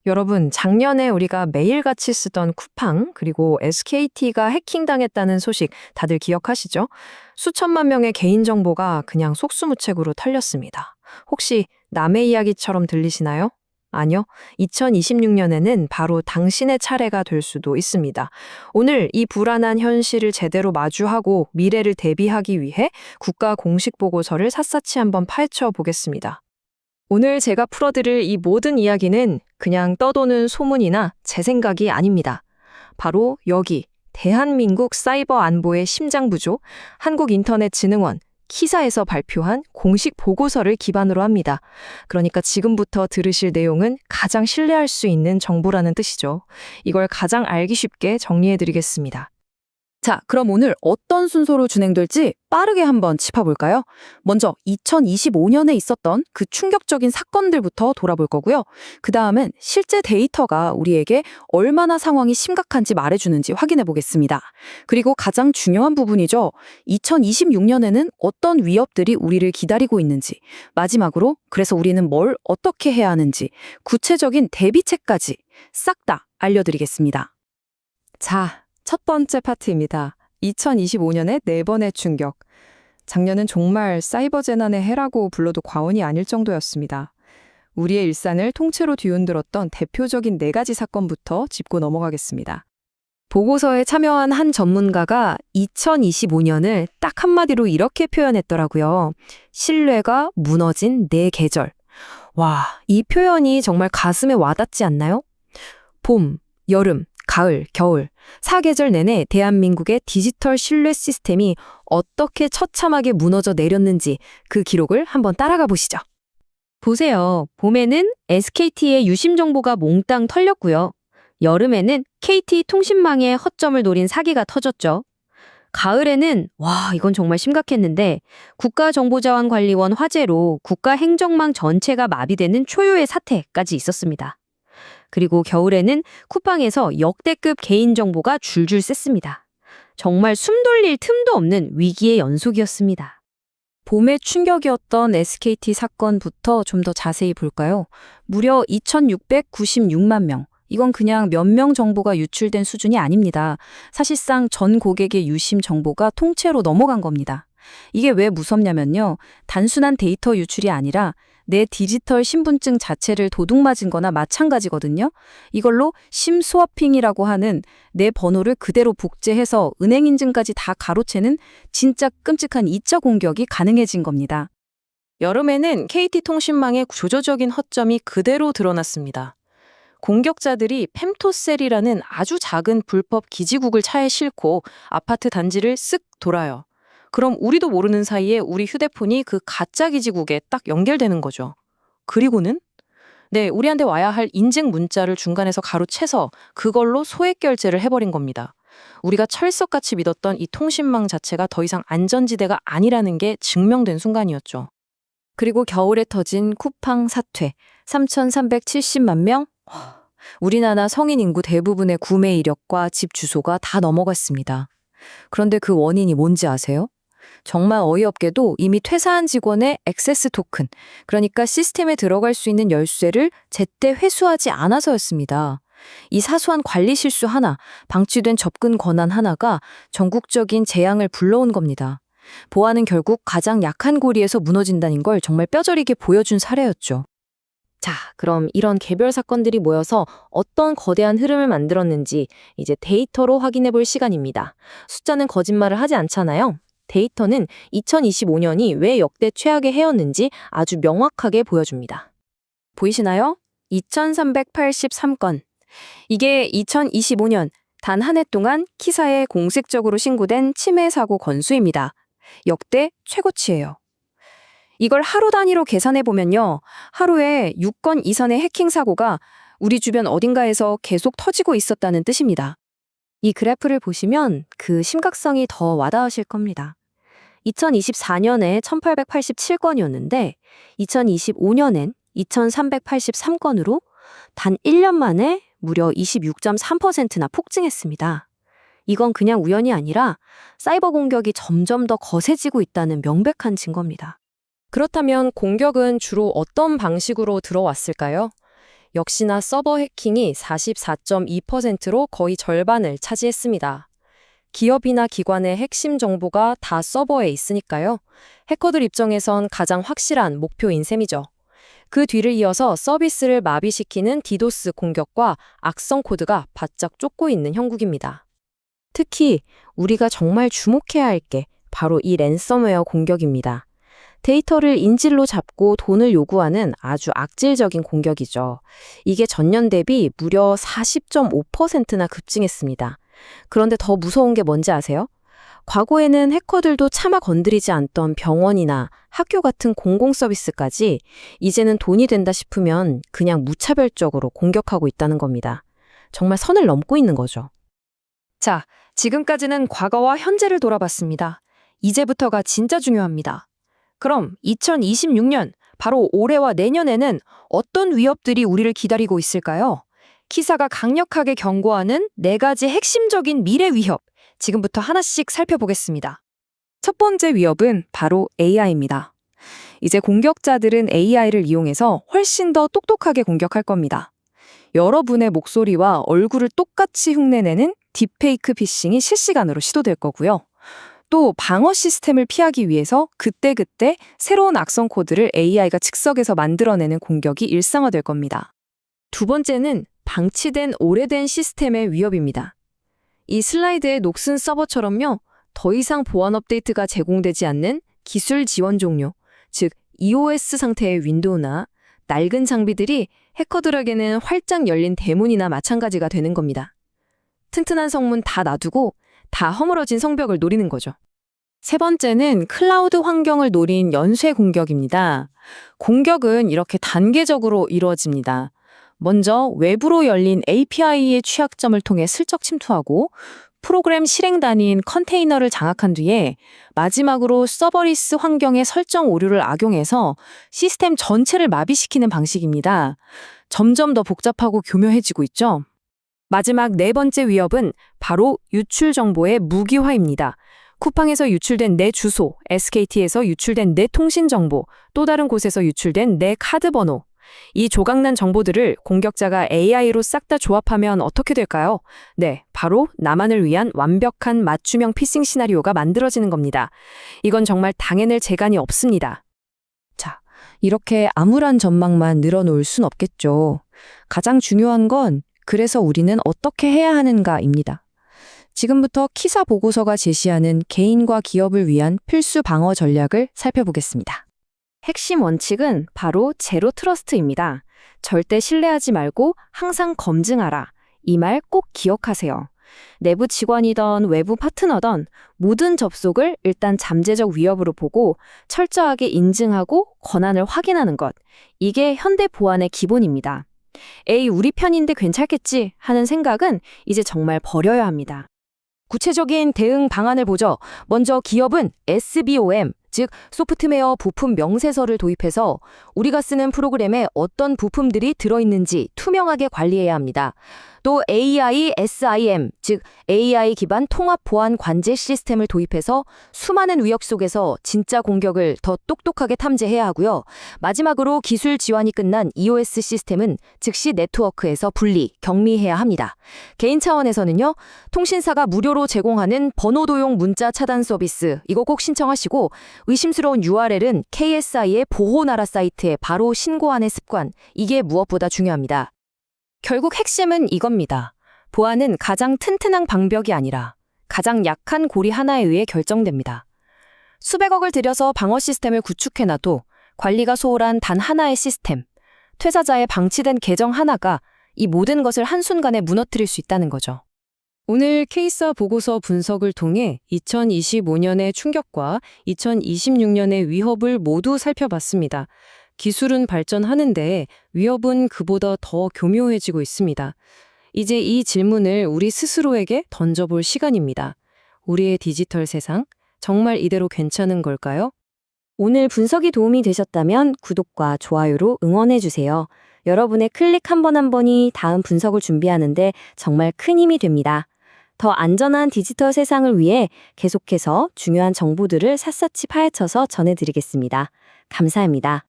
여러분, 작년에 우리가 매일같이 쓰던 쿠팡, 그리고 SKT가 해킹당했다는 소식 다들 기억하시죠? 수천만 명의 개인정보가 그냥 속수무책으로 털렸습니다. 혹시 남의 이야기처럼 들리시나요? 아니요. 2026년에는 바로 당신의 차례가 될 수도 있습니다. 오늘 이 불안한 현실을 제대로 마주하고 미래를 대비하기 위해 국가 공식 보고서를 샅샅이 한번 파헤쳐 보겠습니다. 오늘 제가 풀어드릴 이 모든 이야기는 그냥 떠도는 소문이나 제 생각이 아닙니다. 바로 여기 대한민국 사이버 안보의 심장부죠. 한국인터넷진흥원 키사에서 발표한 공식 보고서를 기반으로 합니다. 그러니까 지금부터 들으실 내용은 가장 신뢰할 수 있는 정보라는 뜻이죠. 이걸 가장 알기 쉽게 정리해드리겠습니다. 자, 그럼 오늘 어떤 순서로 진행될지 빠르게 한번 짚어볼까요? 먼저 2025년에 있었던 그 충격적인 사건들부터 돌아볼 거고요. 그 다음은 실제 데이터가 우리에게 얼마나 상황이 심각한지 말해주는지 확인해 보겠습니다. 그리고 가장 중요한 부분이죠. 2026년에는 어떤 위협들이 우리를 기다리고 있는지, 마지막으로 그래서 우리는 뭘 어떻게 해야 하는지, 구체적인 대비책까지 싹 다 알려드리겠습니다. 자, 첫 번째 파트입니다. 2025년의 네 번의 충격. 작년은 정말 사이버 재난의 해라고 불러도 과언이 아닐 정도였습니다. 우리의 일상을 통째로 뒤흔들었던 대표적인 네 가지 사건부터 짚고 넘어가겠습니다. 보고서에 참여한 한 전문가가 2025년을 딱 한마디로 이렇게 표현했더라고요. 신뢰가 무너진 네 계절. 와, 이 표현이 정말 가슴에 와닿지 않나요? 봄, 여름, 가을, 겨울, 사계절 내내 대한민국의 디지털 신뢰 시스템이 어떻게 처참하게 무너져 내렸는지 그 기록을 한번 따라가 보시죠. 보세요. 봄에는 SKT의 유심 정보가 몽땅 털렸고요. 여름에는 KT 통신망의 허점을 노린 사기가 터졌죠. 가을에는 이건 정말 심각했는데 국가정보자원관리원 화재로 국가행정망 전체가 마비되는 초유의 사태까지 있었습니다. 그리고 겨울에는 쿠팡에서 역대급 개인정보가 줄줄 샜습니다. 정말 숨 돌릴 틈도 없는 위기의 연속이었습니다. 봄의 충격이었던 SKT 사건부터 좀 더 자세히 볼까요? 무려 2,696만 명. 이건 그냥 몇 명 정보가 유출된 수준이 아닙니다. 사실상 전 고객의 유심 정보가 통째로 넘어간 겁니다. 이게 왜 무섭냐면요. 단순한 데이터 유출이 아니라 내 디지털 신분증 자체를 도둑맞은 거나 마찬가지거든요. 이걸로 심스워핑이라고 하는 내 번호를 그대로 복제해서 은행 인증까지 다 가로채는 진짜 끔찍한 2차 공격이 가능해진 겁니다. 여름에는 KT통신망의 구조적인 허점이 그대로 드러났습니다. 공격자들이 펨토셀이라는 아주 작은 불법 기지국을 차에 싣고 아파트 단지를 쓱 돌아요. 그럼 우리도 모르는 사이에 우리 휴대폰이 그 가짜 기지국에 딱 연결되는 거죠. 그리고는 우리한테 와야 할 인증 문자를 중간에서 가로채서 그걸로 소액 결제를 해버린 겁니다. 우리가 철석같이 믿었던 이 통신망 자체가 더 이상 안전지대가 아니라는 게 증명된 순간이었죠. 그리고 겨울에 터진 쿠팡 사퇴, 3,370만 명? 우리나라 성인 인구 대부분의 구매 이력과 집 주소가 다 넘어갔습니다. 그런데 그 원인이 뭔지 아세요? 정말 어이없게도 이미 퇴사한 직원의 액세스 토큰, 그러니까 시스템에 들어갈 수 있는 열쇠를 제때 회수하지 않아서였습니다. 이 사소한 관리 실수 하나, 방치된 접근 권한 하나가 전국적인 재앙을 불러온 겁니다. 보안은 결국 가장 약한 고리에서 무너진다는 걸 정말 뼈저리게 보여준 사례였죠. 자, 그럼 이런 개별 사건들이 모여서 어떤 거대한 흐름을 만들었는지 이제 데이터로 확인해 볼 시간입니다. 숫자는 거짓말을 하지 않잖아요. 데이터는 2025년이 왜 역대 최악의 해였는지 아주 명확하게 보여줍니다. 보이시나요? 2,383건. 이게 2025년 단 한 해 동안 키사에 공식적으로 신고된 침해 사고 건수입니다. 역대 최고치예요. 이걸 하루 단위로 계산해 보면요. 하루에 6건 이상의 해킹 사고가 우리 주변 어딘가에서 계속 터지고 있었다는 뜻입니다. 이 그래프를 보시면 그 심각성이 더 와닿으실 겁니다. 2024년에 1,887건이었는데 2025년엔 2,383건으로 단 1년 만에 무려 26.3%나 폭증했습니다. 이건 그냥 우연이 아니라 사이버 공격이 점점 더 거세지고 있다는 명백한 증거입니다. 그렇다면 공격은 주로 어떤 방식으로 들어왔을까요? 역시나 서버 해킹이 44.2%로 거의 절반을 차지했습니다. 기업이나 기관의 핵심 정보가 다 서버에 있으니까요. 해커들 입장에선 가장 확실한 목표인 셈이죠. 그 뒤를 이어서 서비스를 마비시키는 디도스 공격과 악성 코드가 바짝 쫓고 있는 형국입니다. 특히 우리가 정말 주목해야 할 게 바로 이 랜섬웨어 공격입니다. 데이터를 인질로 잡고 돈을 요구하는 아주 악질적인 공격이죠. 이게 전년 대비 무려 40.5%나 급증했습니다. 그런데 더 무서운 게 뭔지 아세요? 과거에는 해커들도 차마 건드리지 않던 병원이나 학교 같은 공공서비스까지 이제는 돈이 된다 싶으면 그냥 무차별적으로 공격하고 있다는 겁니다. 정말 선을 넘고 있는 거죠. 자, 지금까지는 과거와 현재를 돌아봤습니다. 이제부터가 진짜 중요합니다. 그럼 2026년, 바로 올해와 내년에는 어떤 위협들이 우리를 기다리고 있을까요? 키사가 강력하게 경고하는 4가지 핵심적인 미래 위협, 지금부터 하나씩 살펴보겠습니다. 첫 번째 위협은 바로 AI입니다. 이제 공격자들은 AI를 이용해서 훨씬 더 똑똑하게 공격할 겁니다. 여러분의 목소리와 얼굴을 똑같이 흉내내는 딥페이크 피싱이 실시간으로 시도될 거고요. 또 방어 시스템을 피하기 위해서 그때그때 새로운 악성 코드를 AI가 즉석에서 만들어내는 공격이 일상화될 겁니다. 두 번째는 방치된 오래된 시스템의 위협입니다. 이 슬라이드의 녹슨 서버처럼요, 더 이상 보안 업데이트가 제공되지 않는 기술 지원 종료, 즉 EOS 상태의 윈도우나 낡은 장비들이 해커들에게는 활짝 열린 대문이나 마찬가지가 되는 겁니다. 튼튼한 성문 다 놔두고 다 허물어진 성벽을 노리는 거죠. 세 번째는 클라우드 환경을 노린 연쇄 공격입니다. 공격은 이렇게 단계적으로 이루어집니다. 먼저 외부로 열린 API의 취약점을 통해 슬쩍 침투하고 프로그램 실행 단위인 컨테이너를 장악한 뒤에 마지막으로 서버리스 환경의 설정 오류를 악용해서 시스템 전체를 마비시키는 방식입니다. 점점 더 복잡하고 교묘해지고 있죠. 마지막 네 번째 위협은 바로 유출 정보의 무기화입니다. 쿠팡에서 유출된 내 주소, SKT에서 유출된 내 통신 정보, 또 다른 곳에서 유출된 내 카드 번호. 이 조각난 정보들을 공격자가 AI로 싹 다 조합하면 어떻게 될까요? 네, 바로 나만을 위한 완벽한 맞춤형 피싱 시나리오가 만들어지는 겁니다. 이건 정말 당해낼 재간이 없습니다. 자, 이렇게 암울한 전망만 늘어놓을 순 없겠죠. 가장 중요한 건 그래서 우리는 어떻게 해야 하는가입니다. 지금부터 키사 보고서가 제시하는 개인과 기업을 위한 필수 방어 전략을 살펴보겠습니다. 핵심 원칙은 바로 제로 트러스트입니다. 절대 신뢰하지 말고 항상 검증하라. 이 말 꼭 기억하세요. 내부 직원이던 외부 파트너던 모든 접속을 일단 잠재적 위협으로 보고 철저하게 인증하고 권한을 확인하는 것. 이게 현대 보안의 기본입니다. 에이, 우리 편인데 괜찮겠지 하는 생각은 이제 정말 버려야 합니다. 구체적인 대응 방안을 보죠. 먼저 기업은 SBOM, 즉 소프트웨어 부품 명세서를 도입해서 우리가 쓰는 프로그램에 어떤 부품들이 들어있는지 투명하게 관리해야 합니다. 또 AI SIM, 즉 AI 기반 통합 보안 관제 시스템을 도입해서 수많은 위협 속에서 진짜 공격을 더 똑똑하게 탐지해야 하고요. 마지막으로 기술 지원이 끝난 EOS 시스템은 즉시 네트워크에서 분리, 격리해야 합니다. 개인 차원에서는요, 통신사가 무료로 제공하는 번호 도용 문자 차단 서비스, 이거 꼭 신청하시고 의심스러운 URL은 KSI의 보호나라 사이트에 바로 신고하는 습관, 이게 무엇보다 중요합니다. 결국 핵심은 이겁니다. 보안은 가장 튼튼한 방벽이 아니라 가장 약한 고리 하나에 의해 결정됩니다. 수백억을 들여서 방어 시스템을 구축해놔도 관리가 소홀한 단 하나의 시스템, 퇴사자의 방치된 계정 하나가 이 모든 것을 한순간에 무너뜨릴 수 있다는 거죠. 오늘 케이사 보고서 분석을 통해 2025년의 충격과 2026년의 위협을 모두 살펴봤습니다. 기술은 발전하는데 위협은 그보다 더 교묘해지고 있습니다. 이제 이 질문을 우리 스스로에게 던져볼 시간입니다. 우리의 디지털 세상, 정말 이대로 괜찮은 걸까요? 오늘 분석이 도움이 되셨다면 구독과 좋아요로 응원해주세요. 여러분의 클릭 한 번 한 번이 다음 분석을 준비하는데 정말 큰 힘이 됩니다. 더 안전한 디지털 세상을 위해 계속해서 중요한 정보들을 샅샅이 파헤쳐서 전해드리겠습니다. 감사합니다.